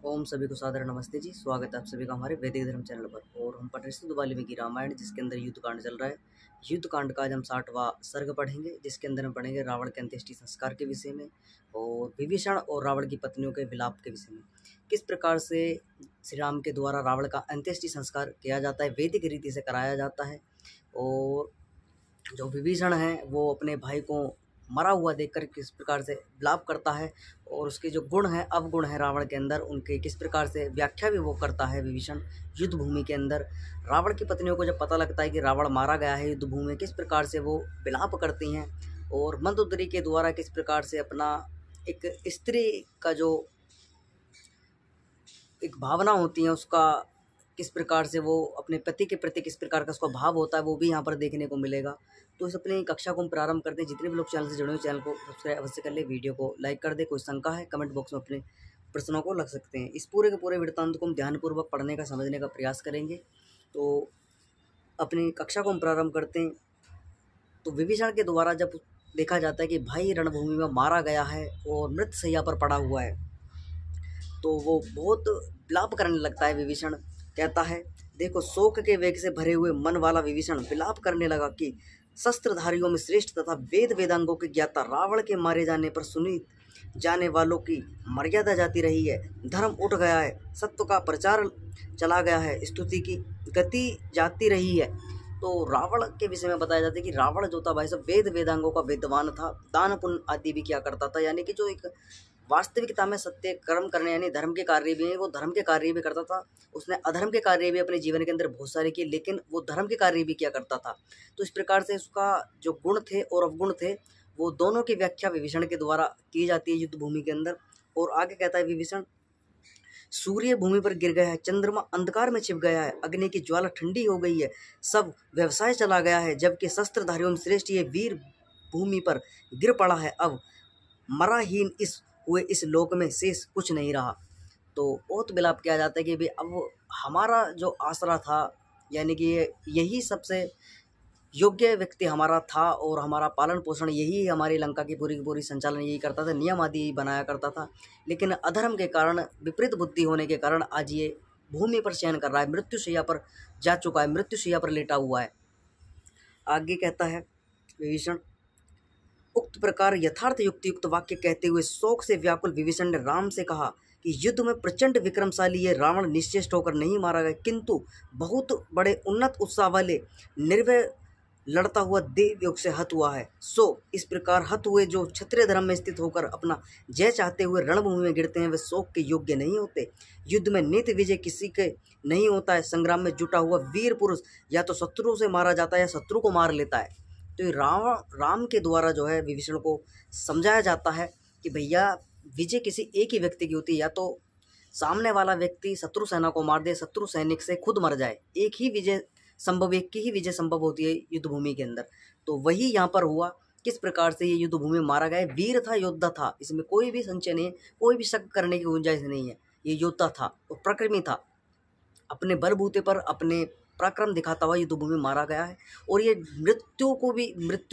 ओम सभी को सादर नमस्ते जी। स्वागत है आप सभी का हमारे वैदिक धर्म चैनल पर। और हम पढ़ रहे शुद्ध वाल्मीकि रामायण, जिसके अंदर युद्ध कांड चल रहा है। युद्ध कांड का आज हम 60वां सर्ग पढ़ेंगे, जिसके अंदर हम पढ़ेंगे रावण के अंत्येष्टि संस्कार के विषय में और विभीषण और रावण की पत्नियों के विलाप के विषय में। किस प्रकार से श्री राम के द्वारा रावण का अंत्येष्टि संस्कार किया जाता है, वैदिक रीति से कराया जाता है। और जो विभीषण है वो अपने भाई को मरा हुआ देखकर किस प्रकार से विलाप करता है, और उसके जो गुण हैं, अवगुण है रावण के अंदर, उनके किस प्रकार से व्याख्या भी वो करता है विभीषण युद्ध भूमि के अंदर। रावण की पत्नियों को जब पता लगता है कि रावण मारा गया है युद्ध भूमि में, किस प्रकार से वो विलाप करती हैं, और मंदोदरी के द्वारा किस प्रकार से अपना एक स्त्री का जो एक भावना होती है उसका किस प्रकार से वो अपने पति के प्रति किस प्रकार का उसका भाव होता है, वो भी यहाँ पर देखने को मिलेगा। तो इस अपनी कक्षा को हम प्रारंभ करते हैं। जितने भी लोग चैनल से जुड़े हुए, चैनल को सब्सक्राइब अवश्य कर ले, वीडियो को लाइक कर दे। कोई शंका है कमेंट बॉक्स में अपने प्रश्नों को लग सकते हैं। इस पूरे के पूरे वृत्तांत को हम ध्यानपूर्वक पढ़ने का, समझने का प्रयास करेंगे। तो अपनी कक्षा को हम प्रारंभ करते हैं। तो विभीषण के द्वारा जब देखा जाता है कि भाई रणभूमि में मारा गया है और मृत शैया पर पड़ा हुआ है, तो वो बहुत विलाप करने लगता है। विभीषण कहता है, देखो शोक के वेग से भरे हुए मन वाला विभीषण विलाप करने लगा कि शस्त्रधारियों में श्रेष्ठ तथा वेद वेदांगों के ज्ञाता रावण के मारे जाने पर सुनी जाने वालों की मर्यादा जाती रही है, धर्म उठ गया है, सत्व का प्रचार चला गया है, स्तुति की गति जाती रही है। तो रावण के विषय में बताया जाता है कि रावण जो था भाई साहब वेद वेदांगों का विद्वान था, दान पुण्य आदि भी किया करता था, यानी कि जो एक वास्तविकता में सत्य कर्म करने यानी धर्म के कार्य भी है, वो धर्म के कार्य भी करता था। उसने अधर्म के कार्य भी अपने जीवन के अंदर बहुत सारे किए, लेकिन वो धर्म के कार्य भी किया करता था। तो इस प्रकार से उसका जो गुण थे और अवगुण थे, वो दोनों की व्याख्या विभीषण के द्वारा की जाती है युद्ध भूमि के अंदर। और आगे कहता है विभीषण, सूर्य भूमि पर गिर गया है, चंद्रमा अंधकार में छिप गया है, अग्नि की ज्वाला ठंडी हो गई है, सब व्यवसाय चला गया है, जबकि शस्त्रधारियों में श्रेष्ठ ये वीर भूमि पर गिर पड़ा है। अब मराहीन इस लोक में शेष कुछ नहीं रहा। तो बहुत विलाप किया जाता है कि भाई अब हमारा जो आसरा था, यानी कि यही सबसे योग्य व्यक्ति हमारा था, और हमारा पालन पोषण यही, हमारी लंका की पूरी संचालन यही करता था, नियम आदि बनाया करता था। लेकिन अधर्म के कारण, विपरीत बुद्धि होने के कारण आज ये भूमि पर शयन कर रहा है, मृत्युशैया पर जा चुका है, मृत्युशैया पर लेटा हुआ है। आगे कहता है विभीषण, उक्त प्रकार यथार्थ युक्तियुक्त वाक्य कहते हुए शोक से व्याकुल विभीषण ने राम से कहा कि युद्ध में प्रचंड विक्रमशाली ये रावण निश्चेष्ट होकर नहीं मारा गया, किंतु बहुत बड़े उन्नत उत्साह वाले निर्भय लड़ता हुआ देव योग से हत हुआ है। सो इस प्रकार हत हुए जो क्षत्रिय धर्म में स्थित होकर अपना जय चाहते हुए रणभूमि में गिरते हैं, वे शोक के योग्य नहीं होते। युद्ध में नित्य विजय किसी के नहीं होता है। संग्राम में जुटा हुआ वीर पुरुष या तो शत्रु से मारा जाता है या शत्रु को मार लेता है। तो ये राम के द्वारा जो है विभीषण को समझाया जाता है कि भैया विजय किसी एक ही व्यक्ति की होती है, या तो सामने वाला व्यक्ति शत्रु सेना को मार दे, शत्रु सैनिक से खुद मर जाए, एक ही विजय संभव, एक की ही विजय संभव होती है युद्ध भूमि के अंदर। तो वही यहाँ पर हुआ। किस प्रकार से ये युद्ध भूमि में मारा गया, वीर था, योद्धा था, इसमें कोई भी संशय नहीं है, कोई भी शक करने की गुंजाइश नहीं है। ये योद्धा था और प्रक्रमी था, अपने बलबूते पर अपने पराक्रम दिखाता हुआ युद्ध भूमि में मारा गया है। और ये मृत्यु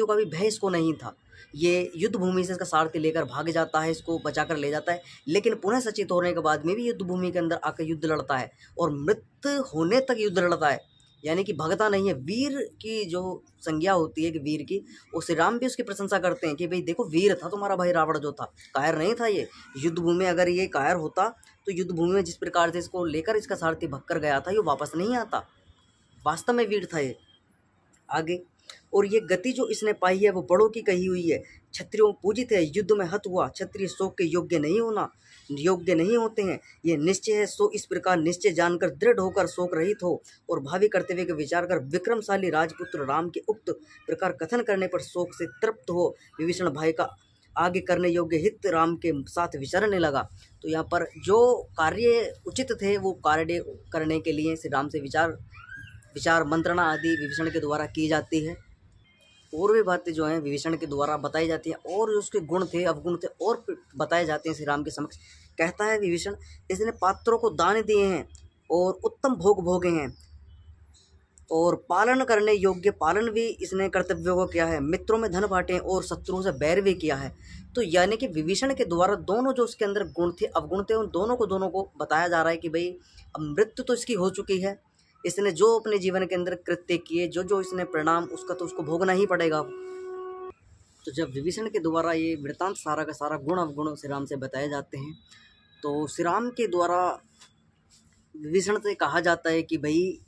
का भी भय इसको नहीं था। ये युद्ध भूमि से इसका सारथी लेकर भाग जाता है, इसको बचाकर ले जाता है, लेकिन पुनः सचेत होने के बाद में भी युद्ध भूमि के अंदर आकर युद्ध लड़ता है और मृत्यु होने तक युद्ध लड़ता है, यानी कि भगता नहीं है। वीर की जो संज्ञा होती है कि वीर की, वो श्री राम भी उसकी प्रशंसा करते हैं कि भाई देखो वीर था तुम्हारा भाई रावण जो था, कायर नहीं था। ये युद्ध भूमि में अगर ये कायर होता तो युद्ध भूमि में जिस प्रकार से इसको लेकर इसका सारथी भगकर गया था, ये वापस नहीं आता। वास्तव में वीर था ये। आगे, और ये गति जो इसने पाई है वो बड़ों की कही हुई है, क्षत्रियों पूजित है, युद्ध में हत हुआ, क्षत्रिय शोक के योग्य नहीं होते हैं, ये निश्चय है। सो इस प्रकार निश्चय जानकर दृढ़ होकर शोक रहित हो और भावी कर्तव्य के विचार कर विक्रमशाली राजपुत्र राम के उक्त प्रकार कथन करने पर शोक से तृप्त हो विभीषण भाई का आगे करने योग्य हित राम के साथ विचरने लगा। तो यहाँ पर जो कार्य उचित थे वो कार्य करने के लिए श्री राम से विचार मंत्रणा आदि विभीषण के द्वारा की जाती है। और भी बातें जो हैं विभीषण के द्वारा बताई जाती हैं, और जो उसके गुण थे, अवगुण थे, और बताए जाते हैं श्री राम के समक्ष। कहता है विभीषण, इसने पात्रों को दान दिए हैं और उत्तम भोग भोगे हैं, और पालन करने योग्य पालन भी इसने कर्तव्यों को किया है। मित्रों में धन बांटे और शत्रुओं से बैर भी किया है। तो यानी कि विभीषण के द्वारा दोनों जो उसके अंदर गुण थे अवगुण थे उन दोनों को बताया जा रहा है कि भाई अब मृत्यु तो इसकी हो चुकी है, इसने जो अपने जीवन के अंदर कृत्य किए जो जो इसने परिणाम उसका तो उसको भोगना ही पड़ेगा। तो जब विभीषण के द्वारा ये वृत्तांत सारा का सारा गुण अवगुण श्री राम से बताए जाते हैं तो श्री राम के द्वारा विभीषण से कहा जाता है कि भाई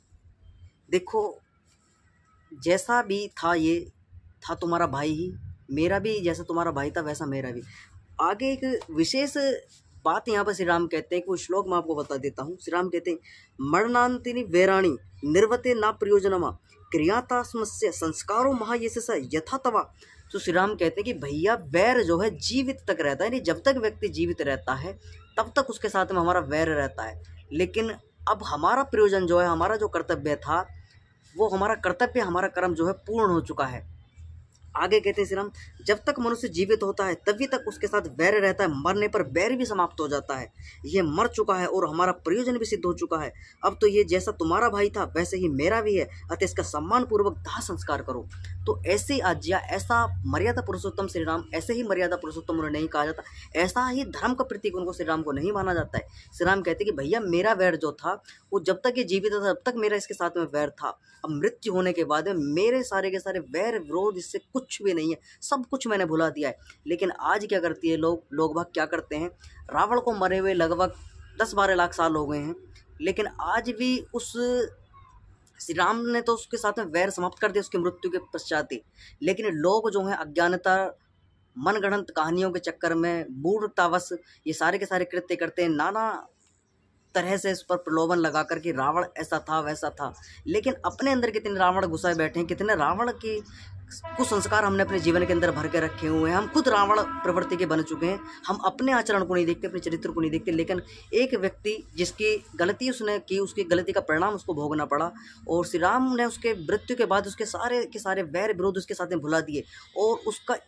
देखो जैसा भी था ये था तुम्हारा भाई ही, मेरा भी जैसा तुम्हारा भाई था वैसा मेरा भी। आगे एक विशेष बात यहाँ पर श्री राम कहते हैं कि वो श्लोक मैं आपको बता देता हूँ। श्री राम कहते हैं मरणांतिनी वैराणी निर्वते ना प्रयोजनमा क्रियातास्मस्य संस्कारो महायशस यथा तवा। तो श्री राम कहते हैं कि भैया वैर जो है जीवित तक रहता है, यानी जब तक व्यक्ति जीवित रहता है तब तक उसके साथ में हमारा वैर रहता है। लेकिन अब हमारा प्रयोजन जो है, हमारा जो कर्तव्य था वो हमारा कर्तव्य हमारा कर्म जो है पूर्ण हो चुका है। आगे कहते हैं श्री राम जब तक मनुष्य जीवित होता है तभी तक उसके साथ वैर रहता है, मरने पर वैर भी समाप्त हो जाता है। ये मर चुका है और हमारा प्रयोजन भी सिद्ध हो चुका है। अब तो ये जैसा तुम्हारा भाई था वैसे ही मेरा भी है, अतः इसका सम्मान पूर्वक दाह संस्कार करो। तो ऐसी आज्ञा, ऐसा मर्यादा पुरुषोत्तम श्री राम, ऐसे ही मर्यादा पुरुषोत्तम उन्हें नहीं कहा जाता, ऐसा ही धर्म का प्रतीक उनको श्री राम को नहीं माना जाता है। श्री राम कहते कि भैया मेरा वैर जो था वो जब तक ये जीवित था तब तक मेरा इसके साथ में वैर था, अब मृत्यु होने के बाद में मेरे सारे के सारे वैर विरोध इससे कुछ भी नहीं है, सब कुछ मैंने भुला दिया है। लेकिन आज क्या करती है लोग भाग क्या करते हैं, रावण को मरे हुए लगभग 10-12 लाख साल हो गए हैं, लेकिन आज भी उस श्री राम ने तो उसके साथ में वैर समाप्त कर दिया उसकी मृत्यु के पश्चात ही। लेकिन लोग जो हैं अज्ञानता मनगढ़ंत कहानियों के चक्कर में मूर्खतावश ये सारे के सारे कृत्य करते हैं, नाना तरह से इस पर प्रलोभन लगा कर कि रावण ऐसा था वैसा था। लेकिन अपने अंदर कितने रावण घुसाए बैठे हैं, कितने रावण की कुसंस्कार हमने अपने जीवन के अंदर भर के रखे हुए हैं। हम खुद रावण प्रवृत्ति के बन चुके हैं, हम अपने आचरण को नहीं देखते, अपने चरित्र को नहीं देखते। लेकिन एक व्यक्ति जिसकी गलती उसने की, उसकी गलती का परिणाम उसको भोगना पड़ा और श्री राम ने उसके मृत्यु के बाद उसके सारे के सारे वैर विरोध उसके साथ में भुला दिए और उसका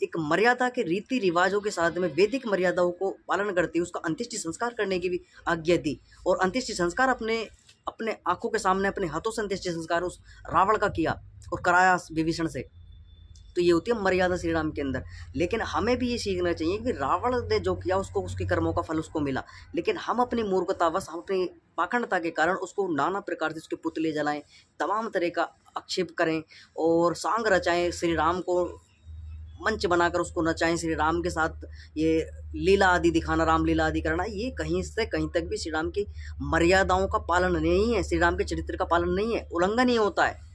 एक मर्यादा के रीति रिवाजों के साथ में वैदिक मर्यादाओं को पालन करते हुए उसका अंत्येष्टि संस्कार करने की भी आज्ञा दी। और अंत्येष्टि संस्कार अपने आंखों के सामने अपने हाथों से अंत्येष्टि संस्कार उस रावण का किया और कराया विभीषण से। तो ये होती है मर्यादा श्री राम के अंदर। लेकिन हमें भी ये सीखना चाहिए कि रावण ने जो किया उसको उसके कर्मों का फल उसको मिला, लेकिन हम अपनी मूर्खतावश, हम अपनी पाखंडता के कारण उसको नाना प्रकार से उसके पुतले जलाएं, तमाम तरह का आक्षेप करें और सांग रचाएं, श्री राम को मंच बनाकर उसको नचाएं, श्री राम के साथ ये लीला आदि दिखाना, रामलीला आदि करना, ये कहीं से कहीं तक भी श्री राम की मर्यादाओं का पालन नहीं है, श्री राम के चरित्र का पालन नहीं है, उल्लंघन ही होता है।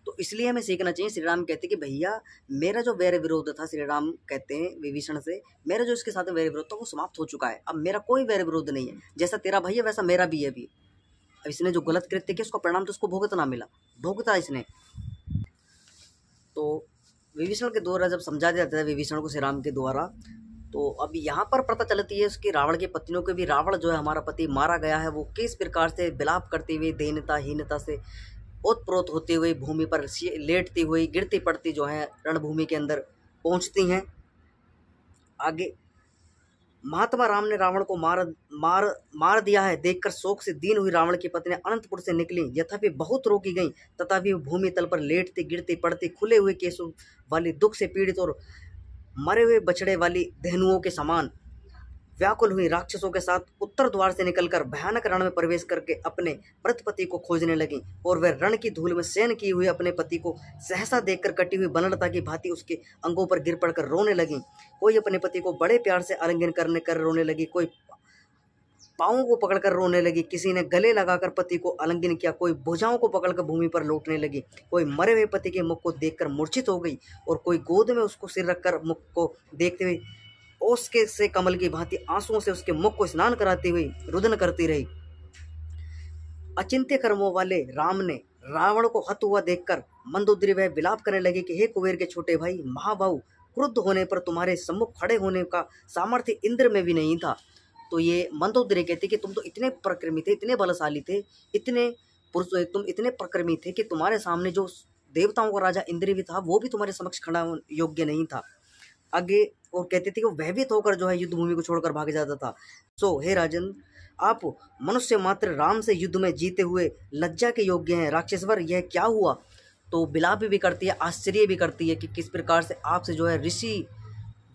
तो इसलिए हमें सीखना चाहिए। श्री राम कहते कि भैया मेरा जो वैर विरोध था, श्री राम कहते हैं विभीषण से, मेरा जो इसके साथ वैर विरोध था वो समाप्त हो चुका है, अब मेरा कोई वैर विरोध नहीं है, जैसा तेरा भाई है वैसा मेरा भी है भी। अब इसने जो गलत कृत्य किया उसका परिणाम तो उसको भुगतना मिला, भुगता इसने। तो विभीषण के द्वारा जब समझा जाता है विभीषण को श्री राम के द्वारा, तो अब यहाँ पर पता चलती है उसकी रावण की पत्नियों के भी, रावण जो है हमारा पति मारा गया है, वो किस प्रकार से विलाप करते हुए दीनता हीनता से ओतप्रोत होते हुए भूमि पर लेटती हुई गिरती पड़ती जो है रणभूमि के अंदर पहुँचती हैं। आगे महात्मा राम ने रावण को मार दिया है देखकर शोक से दीन हुई रावण की पत्नी अनंतपुर से निकली, यद्यपि बहुत रोकी गई तथापि भूमि तल पर लेटती गिरती पड़ती खुले हुए केसों वाली, दुख से पीड़ित और मरे हुए बछड़े वाली धेनुओं के समान व्याकुल हुई राक्षसों के साथ उत्तर द्वार से निकलकर भयानक रण में प्रवेश करके अपने व्रतपति को खोजने लगी और वह रण की धूल में शयन किए हुए अपने पति को सहसा देखकर कटी हुई बनलता की भांति उसके अंगों पर गिर पड़कर रोने लगी। कोई अपने पति को बड़े प्यार से आलिंगन कर रोने लगी, कोई पाँवों को पकड़कर रोने लगी, किसी ने गले लगाकर पति को आलिंगन किया, कोई भुजाओं को पकड़कर भूमि पर लौटने लगी, कोई मरे हुए पति के मुख को देखकर मूर्छित हो गई और कोई गोद में उसको सिर रखकर मुख को देखते हुए ओसके से कमल की भांति आंसुओं से उसके मुख को स्नान कराती हुई रुदन करती रही। अचिंत्य कर्मों वाले राम ने रावण को हत हुआ देखकर मंदोदरी वह विलाप करने लगे कि हे कुबेर के छोटे भाई महाबाहु, क्रुद्ध होने पर तुम्हारे सम्मुख खड़े होने का सामर्थ्य इंद्र में भी नहीं था। तो ये मंदोदरी कहती कि तुम तो इतने पराक्रमी थे, इतने बलशाली थे, तुम इतने पराक्रमी थे कि तुम्हारे सामने जो देवताओं का राजा इंद्र भी था वो भी तुम्हारे समक्ष खड़ा योग्य नहीं था। आगे और कहते थे कि वो भयभीत होकर जो है युद्ध भूमि को छोड़कर भाग जाता था। सो हे राजन, आप मनुष्य मात्र राम से युद्ध में जीते हुए लज्जा के योग्य हैं। राक्षसवर, यह क्या हुआ? तो विलाप भी करती है, आश्चर्य भी करती है कि किस प्रकार से आपसे जो है ऋषि,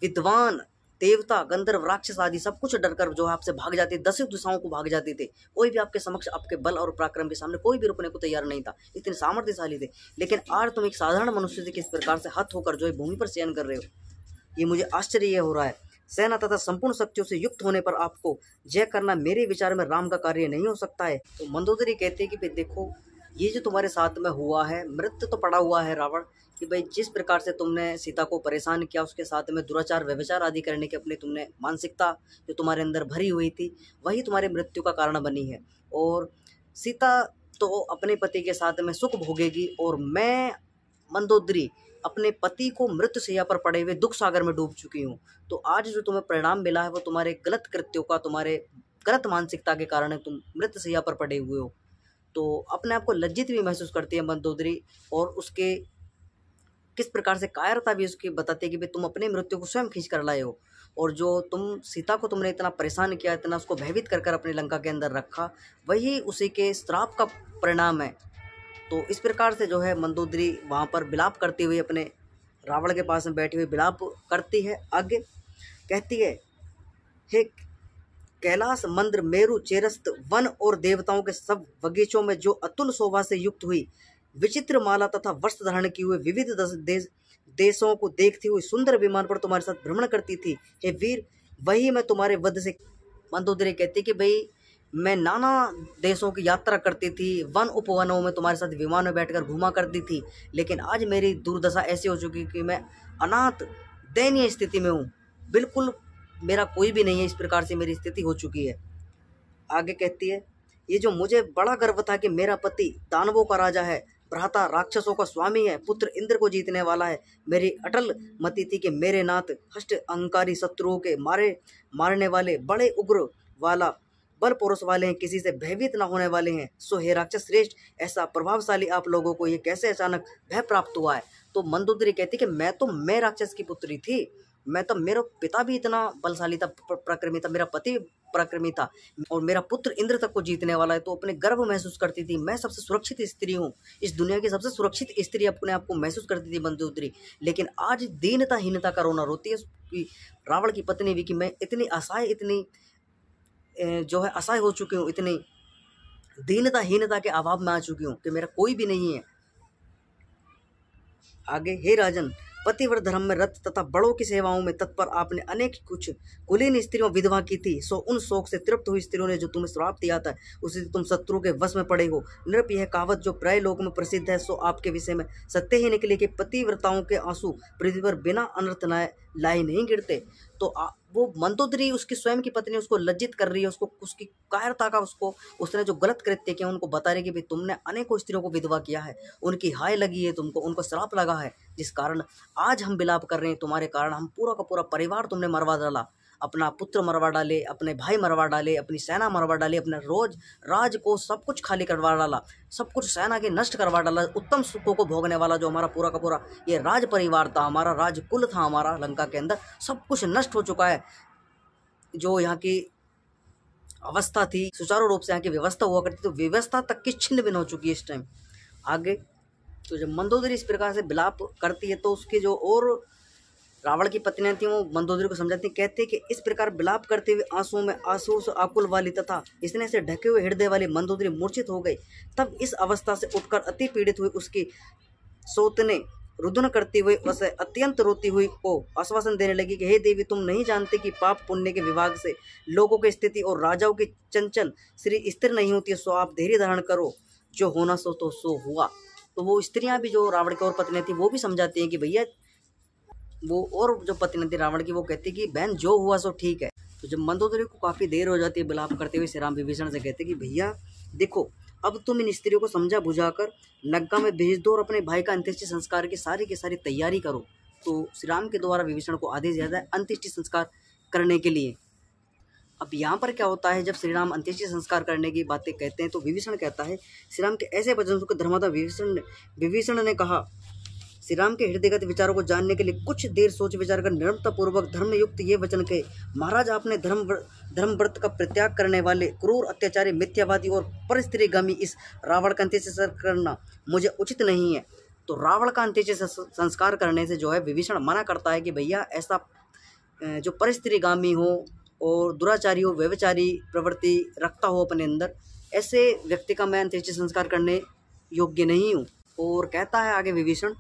विद्वान, देवता, गंधर्व, राक्षस आदि सब कुछ डरकर जो आपसे भाग जाते, 10 दिशाओं को भाग जाते थे। कोई भी आपके समक्ष, आपके बल और पराक्रम के सामने कोई भी रुकने को तैयार नहीं था, इतने सामर्थ्यशाली थे। लेकिन आज तुम एक साधारण मनुष्य से किस प्रकार से हत होकर जो है भूमि पर शयन कर रहे हो, ये मुझे आश्चर्य हो रहा है। सेना तथा संपूर्ण शक्तियों से युक्त होने पर आपको जय करना मेरे विचार में राम का कार्य नहीं हो सकता है। तो मंदोदरी कहते हैं कि भाई देखो, ये जो तुम्हारे साथ में हुआ है, मृत्यु तो पड़ा हुआ है रावण, कि भाई जिस प्रकार से तुमने सीता को परेशान किया, उसके साथ में दुराचार, व्यभिचार आदि करने की अपनी तुमने मानसिकता जो तुम्हारे अंदर भरी हुई थी, वही तुम्हारी मृत्यु का कारण बनी है। और सीता तो अपने पति के साथ में सुख भोगेगी, और मैं मंदोदरी अपने पति को मृत्यु शैया पर पड़े हुए दुख सागर में डूब चुकी हूँ। तो आज जो तुम्हें परिणाम मिला है वो तुम्हारे गलत कृत्यों का, तुम्हारे गलत मानसिकता के कारण है, तुम मृत्यु शैया पर पड़े हुए हो। तो अपने आप को लज्जित भी महसूस करती है मंदोदरी, और उसके किस प्रकार से कायरता भी उसकी बताती है कि भाई तुम अपनी मृत्यु को स्वयं खींच कर लाए हो, और जो तुम सीता को तुमने इतना परेशान किया, इतना उसको भयभीत कर अपनी लंका के अंदर रखा, वही उसी के श्राप का परिणाम है। तो इस प्रकार से जो है मंदोदरी वहाँ पर विलाप करती हुई अपने रावण के पास में बैठी हुई विलाप करती है। आगे कहती है, हे कैलाश, मंद्र, मेरु, चेरस्त, वन और देवताओं के सब बगीचों में जो अतुल शोभा से युक्त हुई, विचित्र माला तथा वस्त्र धारण किए हुए विविध देशों को देखती हुई सुंदर विमान पर तुम्हारे साथ भ्रमण करती थी। हे वीर, वही मैं तुम्हारे वध से। मंदोदरी कहती कि भाई मैं नाना देशों की यात्रा करती थी, वन उपवनों में तुम्हारे साथ विमान में बैठकर घूमा करती थी, लेकिन आज मेरी दुर्दशा ऐसी हो चुकी कि मैं अनाथ दयनीय स्थिति में हूँ, बिल्कुल मेरा कोई भी नहीं है, इस प्रकार से मेरी स्थिति हो चुकी है। आगे कहती है, ये जो मुझे बड़ा गर्व था कि मेरा पति दानवों का राजा है, भ्राता राक्षसों का स्वामी है, पुत्र इंद्र को जीतने वाला है, मेरी अटल मति थी कि मेरे नाथ हष्ट अहंकारी शत्रुओं के मारने वाले, बड़े उग्र वाला, बल पुरुष वाले हैं, किसी से भयभीत न होने वाले हैं। सो हे राक्षस श्रेष्ठ, ऐसा प्रभावशाली आप लोगों को ये कैसे अचानक भय प्राप्त हुआ है? तो मंदोदरी कहती कि मैं राक्षस की पुत्री थी, मैं तो, मेरा पिता भी इतना बलशाली था, पराक्रमी था, मेरा पति पराक्रमी था, और मेरा पुत्र इंद्र तक को जीतने वाला है। तो अपने गर्व महसूस करती थी, मैं सबसे सुरक्षित स्त्री हूँ, इस दुनिया की सबसे सुरक्षित स्त्री अपने आप को महसूस करती थी मंदोदरी। लेकिन आज दीनता हीनता का रोना रोती है रावण की पत्नी भी, कि मैं इतनी असहाय, इतनी जो है असहाय हो चुकी हूँ, इतनी दीनता हीनता के अभाव में आ चुकी हूँ कि मेरा कोई भी नहीं है। आगे, हे राजन, पतिव्रत धर्म में रत तथा बड़ों की सेवाओं में तत्पर आपने अनेक कुछ कुलीन स्त्रियों विधवा की थी। सो उन शोक से तृप्त हुई स्त्रियों ने जो तुम्हें श्राप दिया था, उसी से तुम शत्रु के वश में पड़े हो। नृप, यह कहावत जो प्राय लोक में प्रसिद्ध है, सो आपके विषय में सत्य ही निकले कि पतिव्रताओं के आंसू पृथ्वी पर बिना अनर्थ लाए नहीं गिरते। तो वो मंदोदरी, उसकी स्वयं की पत्नी उसको लज्जित कर रही है, उसको उसकी कायरता का, उसने जो गलत कृत्य किया उनको बता रही कि भाई तुमने अनेकों स्त्रियों को विधवा किया है, उनकी हाय लगी है तुमको, उनको श्राप लगा है, जिस कारण आज हम विलाप कर रहे हैं। तुम्हारे कारण हम पूरा का पूरा परिवार तुमने मरवा डाला, अपना पुत्र मरवा डाले, अपने भाई मरवा डाले, अपनी सेना मरवा डाली, अपने राज को सब कुछ खाली करवा डाला, सब कुछ सेना के नष्ट करवा डाला। उत्तम सुखों को भोगने वाला जो हमारा पूरा का पूरा ये राज परिवार था, हमारा राज कुल था, हमारा लंका के अंदर सब कुछ नष्ट हो चुका है। जो यहाँ की अवस्था थी, सुचारू रूप से यहाँ की व्यवस्था हुआ करती, तो व्यवस्था तक की छिन्न भिन्न हो चुकी है इस टाइम। आगे, तो जब मंदोदरी इस प्रकार से विलाप करती है, तो उसकी जो और रावण की पत्नियां थी वो मंदोदरी को समझाती, कहते कि इस प्रकार विलाप करते हुए आंसुओं में आंसू से आकुल वाली तथा इसने से ढके हुए हृदय वाली मंदोदरी मूर्छित हो गई। तब इस अवस्था से उठकर अति पीड़ित हुई उसकी सौतने रुदन करती हुई उसे अत्यंत रोती हुई को आश्वासन देने लगी कि हे देवी, तुम नहीं जानते कि पाप पुण्य के विभाग से लोगों की स्थिति और राजाओं की चंचल श्री स्थिर नहीं होती है। सो आप धैर्य धारण करो, जो होना सो तो सो हुआ। तो वो स्त्रियां भी, जो रावण की और पत्नी थी, वो भी समझाती हैं कि भैया, वो और जो पत्नी थी रावण की, वो कहती कि बहन जो हुआ सो ठीक है। तो जब मंदोदरी को काफ़ी देर हो जाती है विलाप करते हुए, श्री राम विभीषण से कहते कि भैया देखो, अब तुम इन स्त्रियों को समझा बुझाकर लंका में भेज दो और अपने भाई का अंत्येष्टि संस्कार की सारी तैयारी करो। तो श्री राम के द्वारा विभीषण को आदेश दिया जाता है अंत्येष्टि संस्कार करने के लिए। अब यहाँ पर क्या होता है, जब श्री राम अंत्येष्टि संस्कार करने की बातें कहते हैं, तो विभीषण कहता है, श्री राम के ऐसे वचनों को धर्मात्मा विभीषण ने कहा, श्री राम के हृदयगत विचारों को जानने के लिए कुछ देर सोच विचार कर निर्ममता पूर्वक धर्मयुक्त ये वचन कहे, महाराज आपने धर्म व्रत का परित्याग करने वाले क्रूर अत्याचारी मिथ्यावादी और परस्त्रीगामी इस रावण का अंत्येष्टि संस्कार करना मुझे उचित नहीं है। तो रावण का अंत्येष्टि संस्कार करने से जो है विभीषण मना करता है कि भैया ऐसा जो परस्त्रीगामी हो और दुराचारी हो, व्यभिचारी प्रवृत्ति रखता हो अपने अंदर, ऐसे व्यक्ति का मैं अंत्येष्टि संस्कार करने योग्य नहीं हूँ। और कहता है आगे विभीषण,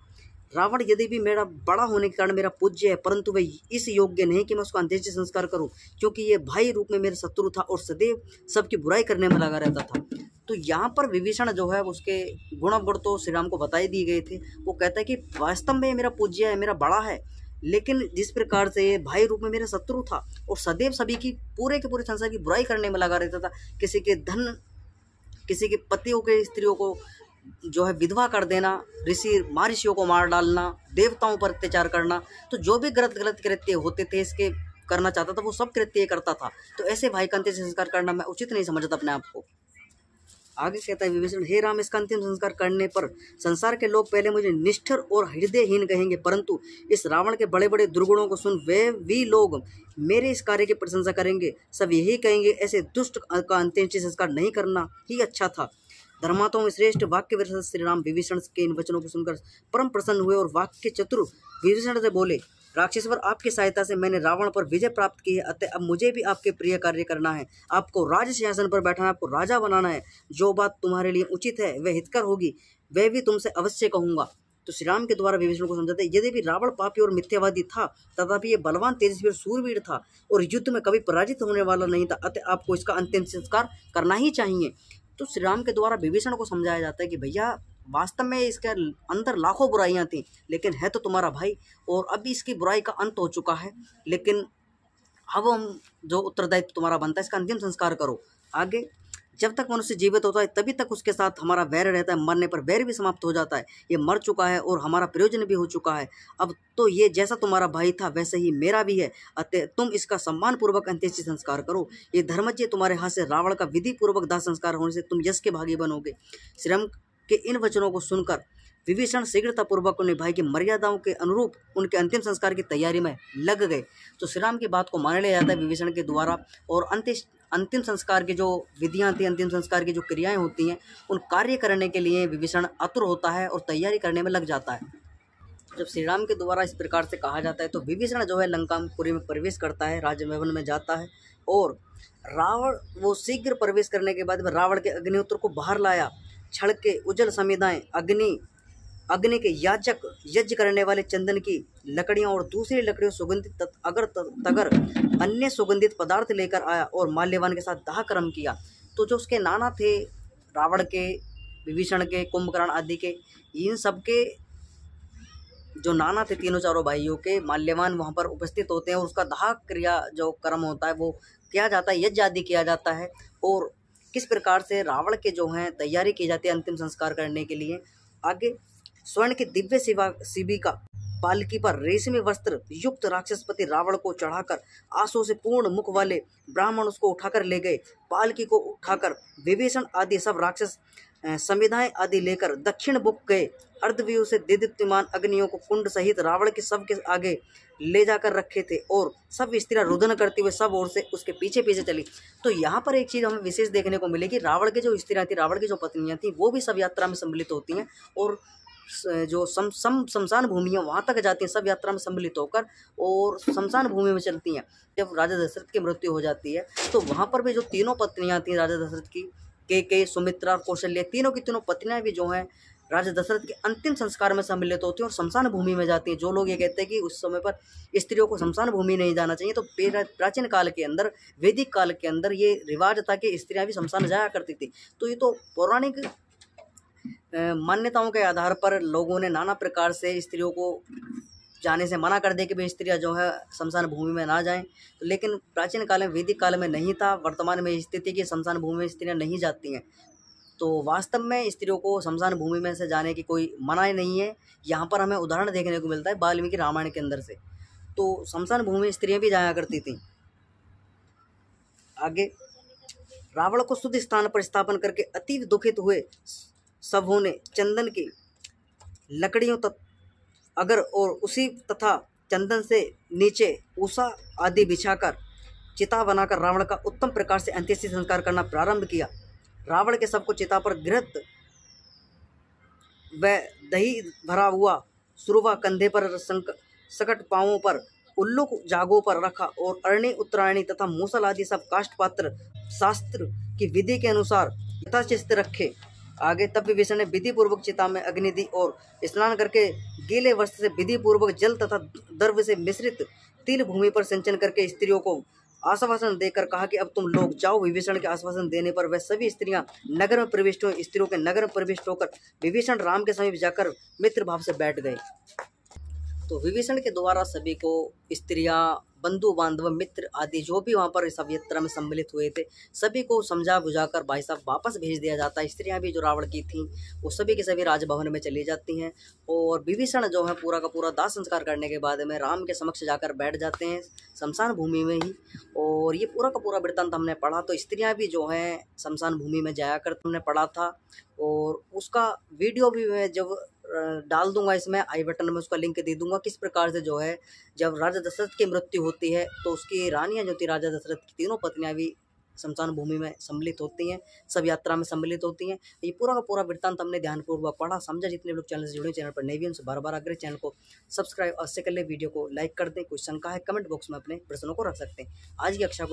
रावण यदि भी मेरा बड़ा होने के कारण मेरा पूज्य है, परंतु वह इस योग्य नहीं कि मैं उसका अंत्येष्टि संस्कार करूं, क्योंकि ये भाई रूप में मेरा शत्रु था और सदैव सबकी बुराई करने में लगा रहता था। तो यहाँ पर विभीषण जो है उसके गुण तो श्री राम को बताई दिए गए थे। वो कहता है कि वास्तव में मेरा पूज्य है, मेरा बड़ा है, लेकिन जिस प्रकार से ये भाई रूप में मेरा शत्रु था और सदैव सभी की पूरे के पूरे संसार की बुराई करने में लगा रहता था, किसी के धन, किसी के पतियों के स्त्रियों को जो है विधवा कर देना, महर्षियों को मार डालना, देवताओं पर अत्याचार करना, तो जो भी गलत कृत्य होते थे इसके करना चाहता था वो सब कृत्य करता था। तो ऐसे भाई का अंतिम संस्कार करना मैं उचित नहीं समझता अपने आप को। आगे कहता है विभीषण, हे राम, इसका अंतिम संस्कार करने पर संसार के लोग पहले मुझे निष्ठुर और हृदयहीन कहेंगे, परंतु इस रावण के बड़े बड़े दुर्गुणों को सुन वे भी लोग मेरे इस कार्य की प्रशंसा करेंगे। सब यही कहेंगे ऐसे दुष्ट का अंतिम संस्कार नहीं करना ही अच्छा था। धर्मात्माओं में श्रेष्ठ वाक्य विरसत श्री राम विभीषण के इन वचनों को सुनकर परम प्रसन्न हुए और वाक्य चतुर विभीषण से बोले, राक्षसवर, आपकी सहायता से मैंने रावण पर विजय प्राप्त की है, अतः अब मुझे भी आपके प्रिय कार्य करना है। आपको राज सिंहासन पर बैठाना, आपको राजा बनाना है। जो बात तुम्हारे लिए उचित है वह हितकर होगी, वह भी तुमसे अवश्य कहूँगा। तो श्री राम के द्वारा विभीषण को समझाते, यदि भी रावण पापी और मिथ्यावादी था, तथापि ये बलवान, तेजस्वी और सूरवीर था और युद्ध में कभी पराजित होने वाला नहीं था, अतः आपको इसका अंतिम संस्कार करना ही चाहिए। तो श्री राम के द्वारा विभीषण को समझाया जाता है कि भैया वास्तव में इसके अंदर लाखों बुराइयां थी, लेकिन है तो तुम्हारा भाई, और अभी इसकी बुराई का अंत हो चुका है, लेकिन अब हम जो उत्तरदायित्व तुम्हारा बनता है इसका अंतिम संस्कार करो। आगे, जब तक मनुष्य जीवित होता है तभी तक उसके साथ हमारा वैर रहता है, मरने पर वैर भी समाप्त हो जाता है। ये मर चुका है और हमारा प्रयोजन भी हो चुका है। अब तो ये जैसा तुम्हारा भाई था वैसे ही मेरा भी है, अतः तुम इसका सम्मान पूर्वक अंत्येष्टि संस्कार करो। ये धर्मज्ञ तुम्हारे हाथ से रावण का विधि पूर्वक दाह संस्कार होने से तुम यश के भागी बनोगे। श्री राम के इन वचनों को सुनकर विभीषण शीघ्रतापूर्वक उन्हें भाई की मर्यादाओं के अनुरूप उनके अंतिम संस्कार की तैयारी में लग गए। तो श्री राम की बात को मान लिया जाता है विभीषण के द्वारा, और अंतिम संस्कार की जो विधियां थी, अंतिम संस्कार की जो क्रियाएं होती हैं, उन कार्य करने के लिए विभीषण आतुर होता है और तैयारी करने में लग जाता है। जब श्री राम के द्वारा इस प्रकार से कहा जाता है तो विभीषण जो है लंकापुरी में प्रवेश करता है, राजभवन में जाता है, और रावण वो शीघ्र प्रवेश करने के बाद रावण के अग्निहोत्र को बाहर लाया। छड़ के उजल समिधाएं, अग्नि के याचक, यज्ञ करने वाले चंदन की लकड़ियां और दूसरी लकड़ियों सुगंधित तगर अन्य सुगंधित पदार्थ लेकर आया और माल्यवान के साथ दाह कर्म किया। तो जो उसके नाना थे, रावण के, विभीषण के, कुंभकर्ण आदि के, इन सब के जो नाना थे, तीनों चारों भाइयों के, माल्यवान वहाँ पर उपस्थित होते हैं और उसका दाह क्रिया जो कर्म होता है वो किया जाता है, यज्ञ आदि किया जाता है। और किस प्रकार से रावण के जो हैं तैयारी की जाती है अंतिम संस्कार करने के लिए। आगे, स्वर्ण के दिव्य शिबिका पालकी पर रेशमी वस्त्र युक्त राक्षसपति रावण को चढ़ाकर आंसू से पूर्ण मुख वाले ब्राह्मण उसको उठाकर ले गए। पालकी को उठाकर विभीषण आदि सब राक्षस संविधाएं आदि लेकर दक्षिण बुक गए। अर्धव्यूह से दीप्तिमान अग्नियों को कुंड सहित रावण के सब के आगे ले जाकर रखे थे और सब स्त्रियां रुदन करते हुए सब ओर से उसके पीछे पीछे चली। तो यहाँ पर एक चीज़ हमें विशेष देखने को मिलेगी, रावण की जो स्त्रियां थी, रावण की जो पत्नियां थी, वो भी सब यात्रा में सम्मिलित होती हैं और जो शमशान भूमि है वहाँ तक जाती हैं सब यात्रा में सम्मिलित होकर, और शमशान भूमि में चलती हैं। जब राजा दशरथ की मृत्यु हो जाती है तो वहाँ पर भी जो तीनों पत्नियाँ थीं राजा दशरथ की, केकई, सुमित्रा और कौशल्या, तीनों की तीनों पत्नियाँ भी जो हैं राजा दशरथ के अंतिम संस्कार में सम्मिलित होती हैं और शमशान भूमि में जाती हैं। जो लोग ये कहते हैं कि उस समय पर स्त्रियों को शमशान भूमि नहीं जाना चाहिए, तो प्राचीन काल के अंदर, वैदिक काल के अंदर ये रिवाज था कि स्त्रियाँ भी शमशान जाया करती थी। तो ये तो पौराणिक मान्यताओं के आधार पर लोगों ने नाना प्रकार से स्त्रियों को जाने से मना कर दिया कि भाई स्त्रियाँ जो है शमशान भूमि में ना जाएं। तो लेकिन प्राचीन काल में, वैदिक काल में नहीं था। वर्तमान में स्थिति कि शमशान भूमि में स्त्रियाँ नहीं जाती हैं। तो वास्तव में स्त्रियों को शमशान भूमि में से जाने की कोई मनाही नहीं है। यहाँ पर हमें उदाहरण देखने को मिलता है वाल्मीकि रामायण के अंदर से। तो शमशान भूमि में स्त्रियाँ भी जाया करती थीं। आगे, रावण को शुद्ध स्थान पर स्थापन करके अतीव दुखित हुए सबों ने चंदन की लकड़ियों अगर और उसी तथा चंदन से नीचे उषा आदि बिछाकर चिता बनाकर रावण का उत्तम प्रकार से अंत्येष्टि संस्कार करना प्रारंभ किया। रावण के शव को चिता पर घृत व दही भरा हुआ सुरवा कंधे पर सकट पांवों पर उल्लुक जागों पर रखा और अरणी उत्तरायणी तथा मूसल आदि सब काष्ठ पात्र शास्त्र की विधि के अनुसार यथाचित रखे। आगे तब विभीषण ने विधि पूर्वक चिता में अग्नि दी और स्नान करके गीले वस्त्र से विधि पूर्वक जल तथा द्रव्य से मिश्रित तिल भूमि पर सिंचन करके स्त्रियों को आश्वासन देकर कहा कि अब तुम लोग जाओ। विभीषण के आश्वासन देने पर वह सभी स्त्रियां नगर में प्रविष्ट हुई। स्त्रियों के नगर में प्रविष्ट होकर विभीषण राम के समीप जाकर मित्र भाव से बैठ गए। तो विभीषण के द्वारा सभी को स्त्रियां, बंधु बांधव, मित्र आदि जो भी वहां पर सब यात्रा में सम्मिलित हुए थे सभी को समझा बुझाकर भाई साहब वापस भेज दिया जाता है। स्त्रियां भी जो रावण की थीं वो सभी के सभी राजभवन में चली जाती हैं और विभीषण जो है पूरा का पूरा दाह संस्कार करने के बाद में राम के समक्ष जाकर बैठ जाते हैं शमशान भूमि में ही। और ये पूरा का पूरा वृत्तांत हमने पढ़ा। तो स्त्रियां भी जो हैं शमशान भूमि में जाया कर हमने पढ़ा था और उसका वीडियो भी मैं जब डाल दूंगा इसमें आई बटन में उसका लिंक दे दूंगा। किस प्रकार से जो है जब राजा दशरथ की मृत्यु होती है तो उसकी रानियां जो थी राजा दशरथ की तीनों पत्नियां भी शमशान भूमि में सम्मिलित होती हैं, सब यात्रा में सम्मिलित होती हैं। ये पूरा का पूरा वृत्तांत हमने ध्यानपूर्वक पढ़ा समझा। जितने लोग चैनल से जुड़े चैनल पर नए भी उनसे बार बार आग्रह चैनल को सब्सक्राइब अवश्य कर ले, वीडियो को लाइक कर दें। कोई शंका है कमेंट बॉक्स में अपने प्रश्नों को रख सकते हैं। आज की कक्षा